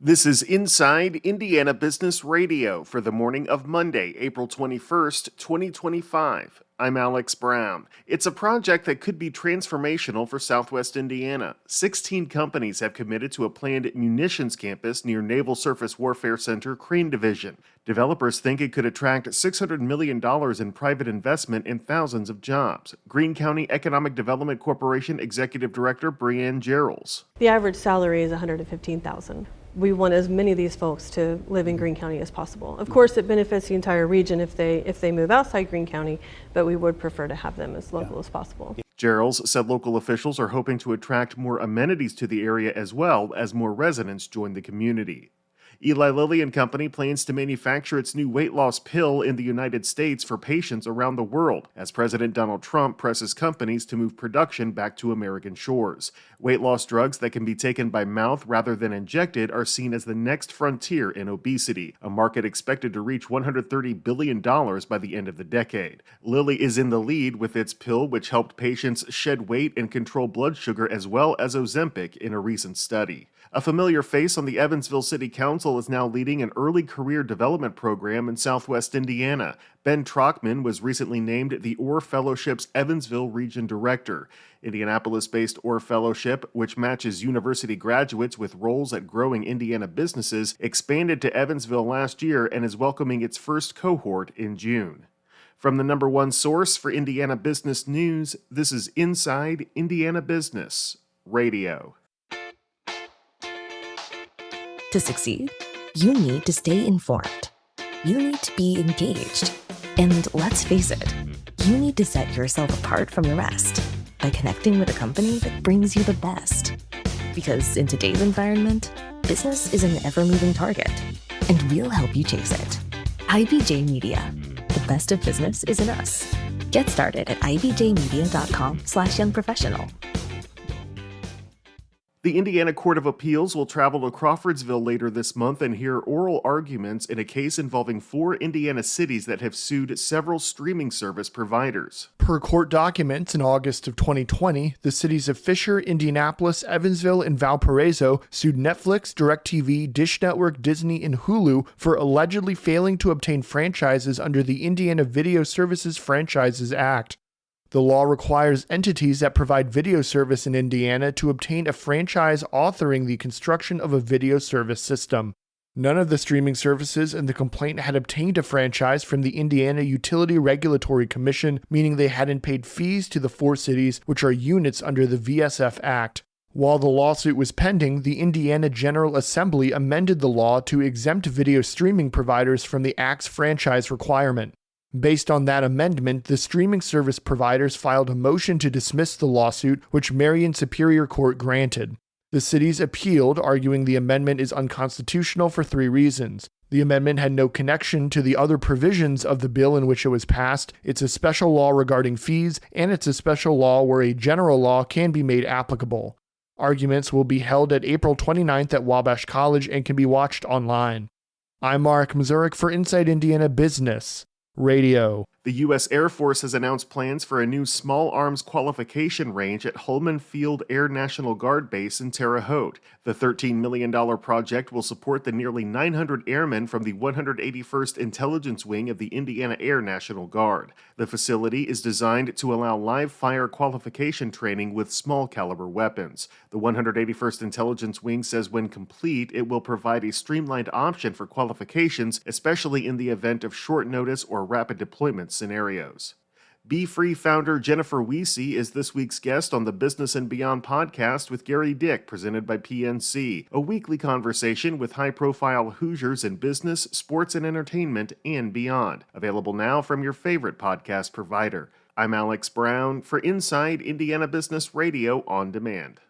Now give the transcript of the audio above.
This is Inside Indiana Business Radio for the morning of Monday, April 21st, 2025. I'm Alex Brown. It's a project that could be transformational for Southwest Indiana. 16 companies have committed to a planned Munitions Campus near Naval Surface Warfare Center, Crane Division. Developers think it could attract $600 million in private investment and thousands of jobs. Greene County Economic Development Corporation Executive Director Brianne Gerals. The average salary is $115,000. We want as many of these folks to live in Greene County as possible. Of course, it benefits the entire region if they move outside Greene County, but we would prefer to have them as local as possible. Gerals said local officials are hoping to attract more amenities to the area as well as more residents join the community. Eli Lilly and Company plans to manufacture its new weight loss pill in the United States for patients around the world, as President Donald Trump presses companies to move production back to American shores. Weight loss drugs that can be taken by mouth rather than injected are seen as the next frontier in obesity, a market expected to reach $130 billion by the end of the decade. Lilly is in the lead with its pill, which helped patients shed weight and control blood sugar as well as Ozempic in a recent study. A familiar face on the Evansville City Council is now leading an early career development program in Southwest Indiana. Ben Trockman was recently named the Orr Fellowship's Evansville Region Director. Indianapolis-based Orr Fellowship, which matches university graduates with roles at growing Indiana businesses, expanded to Evansville last year and is welcoming its first cohort in June. From the number one source for Indiana business news, this is Inside Indiana Business Radio. To succeed, you need to stay informed. You need to be engaged. And let's face it, you need to set yourself apart from the rest by connecting with a company that brings you the best. Because in today's environment, business is an ever-moving target, and we'll help you chase it. IBJ Media. The best of business is in us. Get started at ibjmedia.com/youngprofessional. The Indiana Court of Appeals will travel to Crawfordsville later this month and hear oral arguments in a case involving 4 Indiana cities that have sued several streaming service providers. Per court documents, in August of 2020, the cities of Fisher, Indianapolis, Evansville, and Valparaiso sued Netflix, DirecTV, Dish Network, Disney, and Hulu for allegedly failing to obtain franchises under the Indiana Video Services Franchises Act. The law requires entities that provide video service in Indiana to obtain a franchise authoring the construction of a video service system. None of the streaming services in the complaint had obtained a franchise from the Indiana Utility Regulatory Commission, meaning they hadn't paid fees to the 4 cities, which are units under the VSF Act. While the lawsuit was pending, the Indiana General Assembly amended the law to exempt video streaming providers from the Act's franchise requirement. Based on that amendment, the streaming service providers filed a motion to dismiss the lawsuit, which Marion Superior Court granted. The cities appealed, arguing the amendment is unconstitutional for 3 reasons. The amendment had no connection to the other provisions of the bill in which it was passed, it's a special law regarding fees, and it's a special law where a general law can be made applicable. Arguments will be held at April 29th at Wabash College and can be watched online. I'm Mark Mazurik for Inside Indiana Business Radio. The U.S. Air Force has announced plans for a new small arms qualification range at Holman Field Air National Guard Base in Terre Haute. The $13 million project will support the nearly 900 airmen from the 181st Intelligence Wing of the Indiana Air National Guard. The facility is designed to allow live fire qualification training with small caliber weapons. The 181st Intelligence Wing says when complete, it will provide a streamlined option for qualifications, especially in the event of short notice or rapid deployment scenarios. Be Free founder Jennifer Weesey is this week's guest on the Business and Beyond podcast with Gary Dick, presented by PNC, a weekly conversation with high-profile Hoosiers in business, sports, and entertainment, and beyond. Available now from your favorite podcast provider. I'm Alex Brown for Inside Indiana Business Radio on Demand.